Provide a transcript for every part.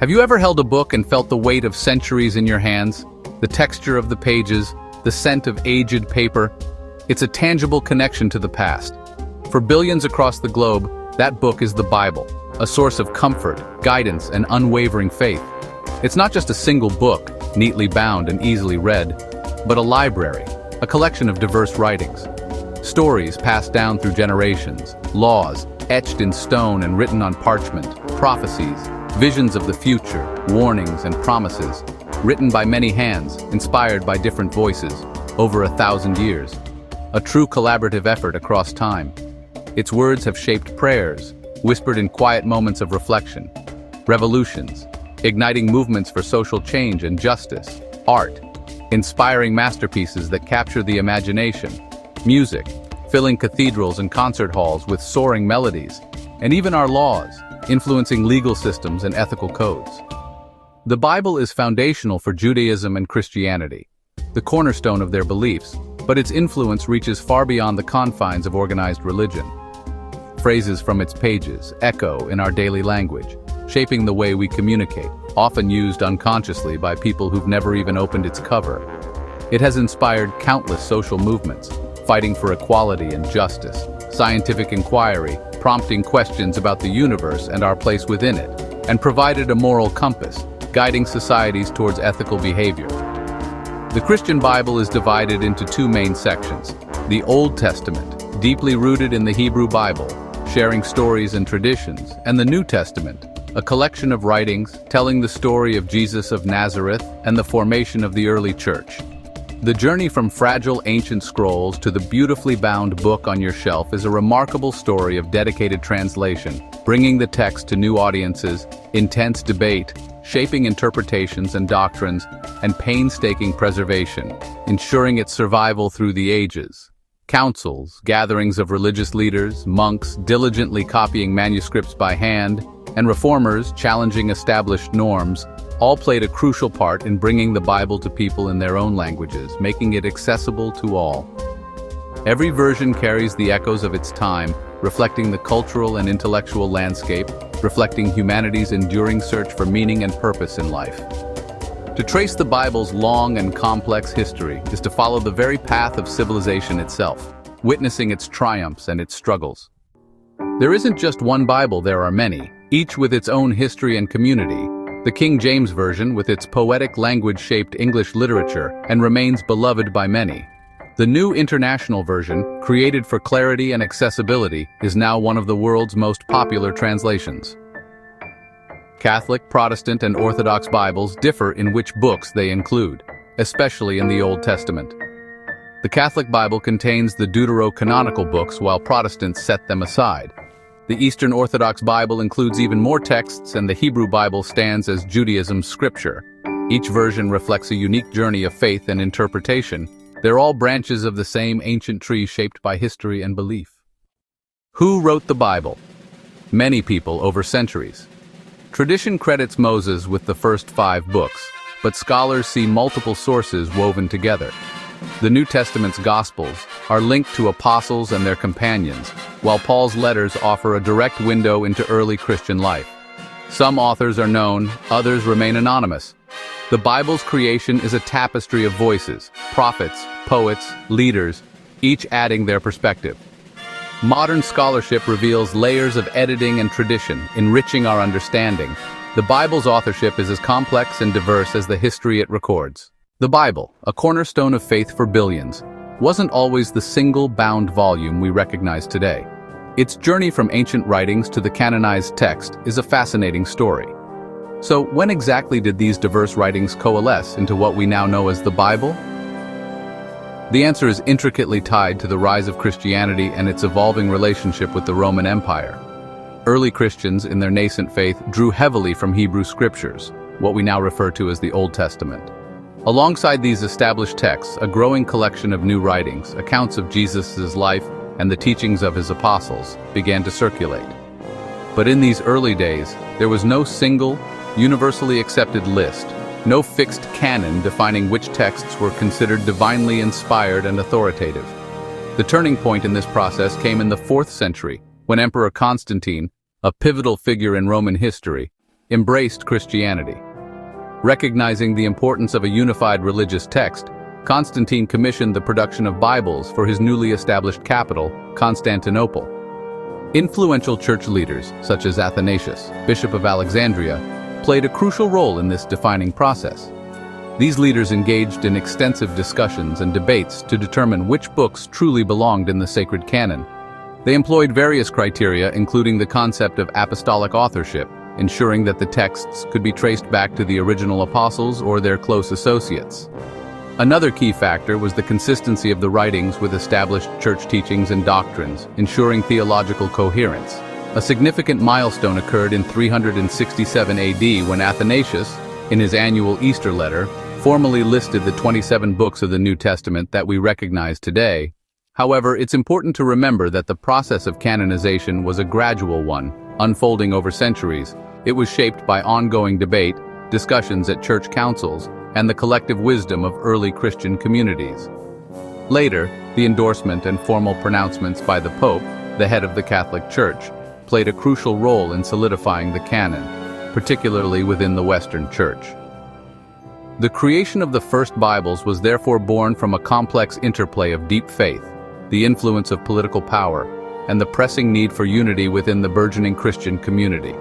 Have you ever held a book and felt the weight of centuries in your hands? The texture of the pages, the scent of aged paper? It's a tangible connection to the past. For billions across the globe, that book is the Bible, a source of comfort, guidance, and unwavering faith. It's not just a single book, neatly bound and easily read, but a library, a collection of diverse writings. Stories passed down through generations, laws etched in stone and written on parchment, prophecies, visions of the future, warnings and promises, written by many hands, inspired by different voices, over 1,000 years. A true collaborative effort across time. Its words have shaped prayers, whispered in quiet moments of reflection, revolutions, igniting movements for social change and justice, art, inspiring masterpieces that capture the imagination, music, filling cathedrals and concert halls with soaring melodies, and even our laws, influencing legal systems and ethical codes. The Bible is foundational for Judaism and Christianity, the cornerstone of their beliefs, but its influence reaches far beyond the confines of organized religion. Phrases from its pages echo in our daily language, shaping the way we communicate, often used unconsciously by people who've never even opened its cover. It has inspired countless social movements, fighting for equality and justice, scientific inquiry, prompting questions about the universe and our place within it, and provided a moral compass, guiding societies towards ethical behavior. The Christian Bible is divided into two main sections: the Old Testament, deeply rooted in the Hebrew Bible, sharing stories and traditions, and the New Testament, a collection of writings telling the story of Jesus of Nazareth and the formation of the early church. The journey from fragile ancient scrolls to the beautifully bound book on your shelf is a remarkable story of dedicated translation, bringing the text to new audiences, intense debate, shaping interpretations and doctrines, and painstaking preservation, ensuring its survival through the ages. Councils, gatherings of religious leaders, monks diligently copying manuscripts by hand, and reformers challenging established norms, all played a crucial part in bringing the Bible to people in their own languages, making it accessible to all. Every version carries the echoes of its time, reflecting the cultural and intellectual landscape, reflecting humanity's enduring search for meaning and purpose in life. To trace the Bible's long and complex history is to follow the very path of civilization itself, witnessing its triumphs and its struggles. There isn't just one Bible, there are many, each with its own history and community. The King James Version, with its poetic language-shaped English literature, and remains beloved by many. The New International Version, created for clarity and accessibility, is now one of the world's most popular translations. Catholic, Protestant, and Orthodox Bibles differ in which books they include, especially in the Old Testament. The Catholic Bible contains the deuterocanonical books, while Protestants set them aside. The Eastern Orthodox Bible includes even more texts, and the Hebrew Bible stands as Judaism's scripture. Each version reflects a unique journey of faith and interpretation. They're all branches of the same ancient tree shaped by history and belief. Who wrote the Bible? Many people over centuries. Tradition credits Moses with the first 5 books, but scholars see multiple sources woven together. The New Testament's Gospels are linked to apostles and their companions, while Paul's letters offer a direct window into early Christian life. Some authors are known, others remain anonymous. The Bible's creation is a tapestry of voices, prophets, poets, leaders, each adding their perspective. Modern scholarship reveals layers of editing and tradition, enriching our understanding. The Bible's authorship is as complex and diverse as the history it records. The Bible, a cornerstone of faith for billions, wasn't always the single bound volume we recognize today. Its journey from ancient writings to the canonized text is a fascinating story. So, when exactly did these diverse writings coalesce into what we now know as the Bible? The answer is intricately tied to the rise of Christianity and its evolving relationship with the Roman Empire. Early Christians, in their nascent faith, drew heavily from Hebrew scriptures, what we now refer to as the Old Testament. Alongside these established texts, a growing collection of new writings, accounts of Jesus' life and the teachings of his apostles, began to circulate. But in these early days, there was no single, universally accepted list, no fixed canon defining which texts were considered divinely inspired and authoritative. The turning point in this process came in the 4th century, when Emperor Constantine, a pivotal figure in Roman history, embraced Christianity. Recognizing the importance of a unified religious text, Constantine commissioned the production of Bibles for his newly established capital, Constantinople. Influential church leaders, such as Athanasius, Bishop of Alexandria, played a crucial role in this defining process. These leaders engaged in extensive discussions and debates to determine which books truly belonged in the sacred canon. They employed various criteria, including the concept of apostolic authorship, ensuring that the texts could be traced back to the original apostles or their close associates. Another key factor was the consistency of the writings with established church teachings and doctrines, ensuring theological coherence. A significant milestone occurred in 367 AD when Athanasius, in his annual Easter letter, formally listed the 27 books of the New Testament that we recognize today. However, it's important to remember that the process of canonization was a gradual one, unfolding over centuries. It was shaped by ongoing debate, discussions at church councils, and the collective wisdom of early Christian communities. Later, the endorsement and formal pronouncements by the Pope, the head of the Catholic Church, played a crucial role in solidifying the canon, particularly within the Western Church. The creation of the first Bibles was therefore born from a complex interplay of deep faith, the influence of political power, and the pressing need for unity within the burgeoning Christian community.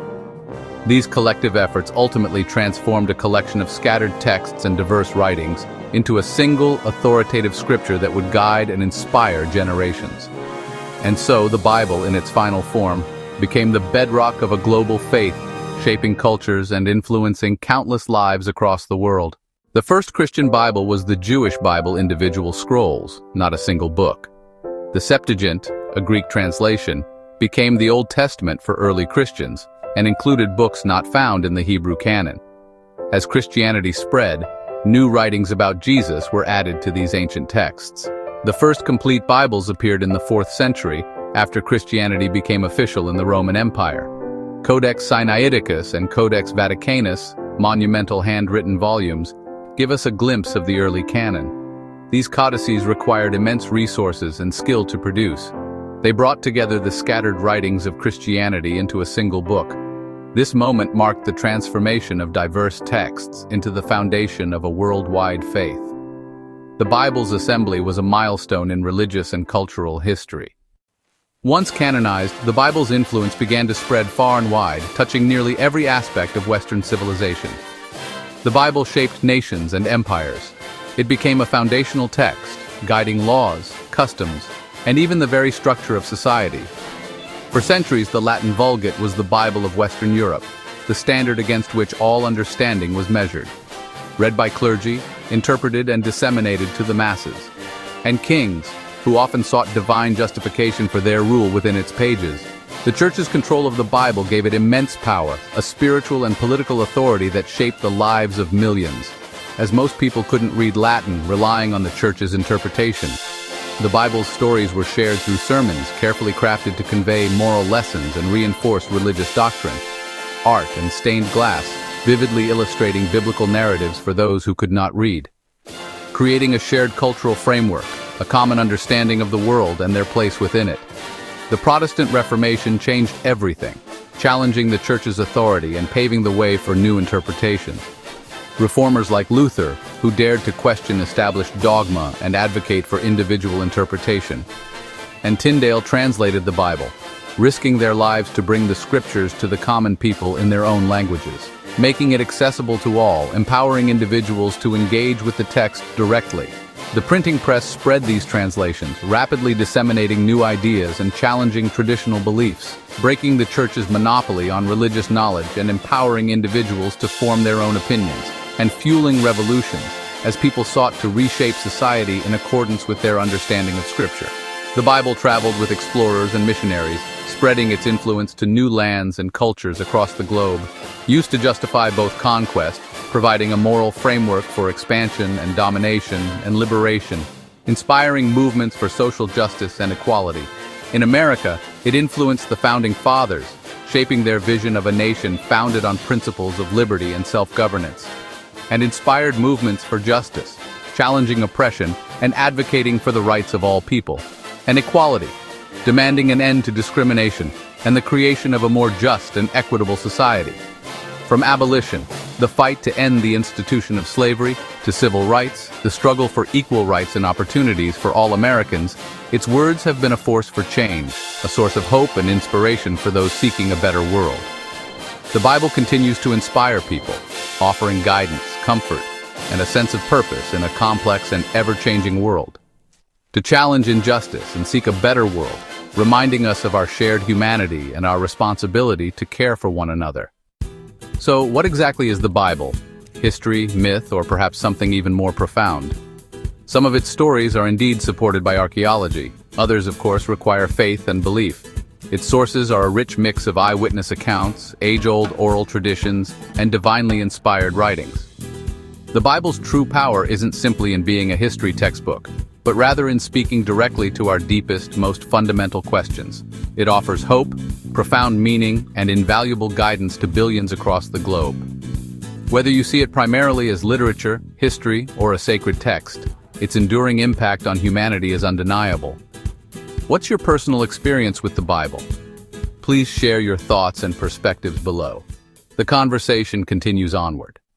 These collective efforts ultimately transformed a collection of scattered texts and diverse writings into a single, authoritative scripture that would guide and inspire generations. And so, the Bible, in its final form, became the bedrock of a global faith, shaping cultures and influencing countless lives across the world. The first Christian Bible was the Jewish Bible, individual scrolls, not a single book. The Septuagint, a Greek translation, became the Old Testament for early Christians and included books not found in the Hebrew canon. As Christianity spread, new writings about Jesus were added to these ancient texts. The first complete Bibles appeared in the 4th century, after Christianity became official in the Roman Empire. Codex Sinaiticus and Codex Vaticanus, monumental handwritten volumes, give us a glimpse of the early canon. These codices required immense resources and skill to produce. They brought together the scattered writings of Christianity into a single book. This moment marked the transformation of diverse texts into the foundation of a worldwide faith. The Bible's assembly was a milestone in religious and cultural history. Once canonized, the Bible's influence began to spread far and wide, touching nearly every aspect of Western civilization. The Bible shaped nations and empires. It became a foundational text, guiding laws, customs, and even the very structure of society. For centuries, the Latin Vulgate was the Bible of Western Europe, the standard against which all understanding was measured. Read by clergy, interpreted and disseminated to the masses. And kings, who often sought divine justification for their rule within its pages. The Church's control of the Bible gave it immense power, a spiritual and political authority that shaped the lives of millions. As most people couldn't read Latin, relying on the Church's interpretation. The Bible's stories were shared through sermons, carefully crafted to convey moral lessons and reinforce religious doctrine. Art and stained glass, vividly illustrating biblical narratives for those who could not read. Creating a shared cultural framework, a common understanding of the world and their place within it. The Protestant Reformation changed everything, challenging the Church's authority and paving the way for new interpretations. Reformers like Luther, who dared to question established dogma and advocate for individual interpretation. And Tyndale translated the Bible, risking their lives to bring the scriptures to the common people in their own languages, making it accessible to all, empowering individuals to engage with the text directly. The printing press spread these translations, rapidly disseminating new ideas and challenging traditional beliefs, breaking the Church's monopoly on religious knowledge and empowering individuals to form their own opinions, and fueling revolutions as people sought to reshape society in accordance with their understanding of Scripture. The Bible traveled with explorers and missionaries, spreading its influence to new lands and cultures across the globe, used to justify both conquest, providing a moral framework for expansion and domination and liberation, inspiring movements for social justice and equality. In America, it influenced the Founding Fathers, shaping their vision of a nation founded on principles of liberty and self-governance, and inspired movements for justice, challenging oppression and advocating for the rights of all people, and equality, demanding an end to discrimination and the creation of a more just and equitable society. From abolition, the fight to end the institution of slavery, to civil rights, the struggle for equal rights and opportunities for all Americans, its words have been a force for change, a source of hope and inspiration for those seeking a better world. The Bible continues to inspire people, offering guidance, comfort, and a sense of purpose in a complex and ever-changing world. To challenge injustice and seek a better world, reminding us of our shared humanity and our responsibility to care for one another. So, what exactly is the Bible? History, myth, or perhaps something even more profound? Some of its stories are indeed supported by archaeology. Others, of course, require faith and belief. Its sources are a rich mix of eyewitness accounts, age-old oral traditions, and divinely inspired writings. The Bible's true power isn't simply in being a history textbook, but rather in speaking directly to our deepest, most fundamental questions. It offers hope, profound meaning, and invaluable guidance to billions across the globe. Whether you see it primarily as literature, history, or a sacred text, its enduring impact on humanity is undeniable. What's your personal experience with the Bible? Please share your thoughts and perspectives below. The conversation continues onward.